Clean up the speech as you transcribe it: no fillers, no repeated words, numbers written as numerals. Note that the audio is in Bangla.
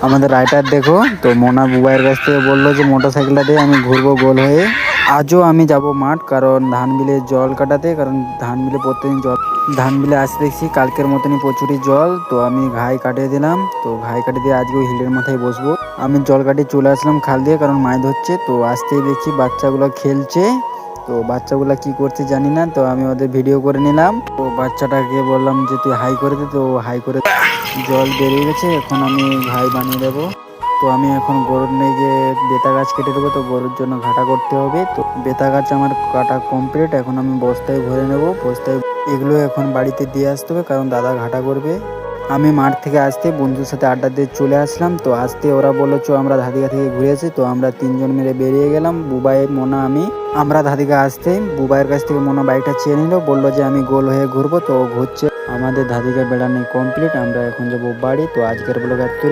আমাদের রাইটার দেখো তো মোনা বুবাইয়ের কাছ থেকে বললো যে মোটরসাইকেলটা দিয়ে আমি ঘুরবো গোল হয়ে। আজও আমি যাব মাঠ, কারণ ধান বিলে জল কাটাতে, কারণ ধান বিলে প্রত্যেকদিন জল, ধান বিলে আসতে দেখছি কালকের মতনই প্রচুরই জল। তো আমি ঘাই কাটিয়ে দিলাম, তো ঘাই কাটিয়ে দিয়ে আজকে ওই হিলের মাথায় বসবো। আমি জল কাটিয়ে চলে আসলাম খাল দিয়ে, কারণ মাছ ধরছে। তো আসতেই দেখছি বাচ্চাগুলো খেলছে। তো বাচ্চাগুলো কি করছে জানি না, তো আমি ওদের ভিডিও করে নিলাম। তো বাচ্চাটাকে বললাম যে তুই হাই করে দে, তো হাই করে জল বেরিয়ে গেছে। এখন আমি ঘাই বানিয়ে দেবো। তো আমি এখন গরুর নিয়ে গিয়ে বেতা গাছ কেটে দেবো, তো গরুর জন্য ঘাটা করতে হবে। তো বেতা গাছ আমার কাটা কমপ্লিট, এখন আমি বস্তায় ভরে নেব। বস্তায় এগুলো এখন বাড়িতে দিয়ে আসতে হবে, কারণ দাদা ঘাটা করবে। আমি মাঠ থেকে আসতে বন্ধুর সাথে আড্ডা দিয়ে চলে আসলাম। তো আসতে ওরা বললো চো আমরা ধাদিকা থেকে ঘুরে আসি। তো আমরা তিনজন মিলে বেরিয়ে গেলাম, বুবাই, মোনা, আমি। আমরা ধাদিকা আসতে বুবাইয়ের কাছ থেকে মোনা বাইকটা চেয়ে নিল, বললো যে আমি গোল হয়ে ঘুরবো। তো ঘুরছে। আমাদের ধাদিকা বেড়ানো কমপ্লিট, আমরা এখন যাবো বাড়ি। তো আজকের ব্লগ এত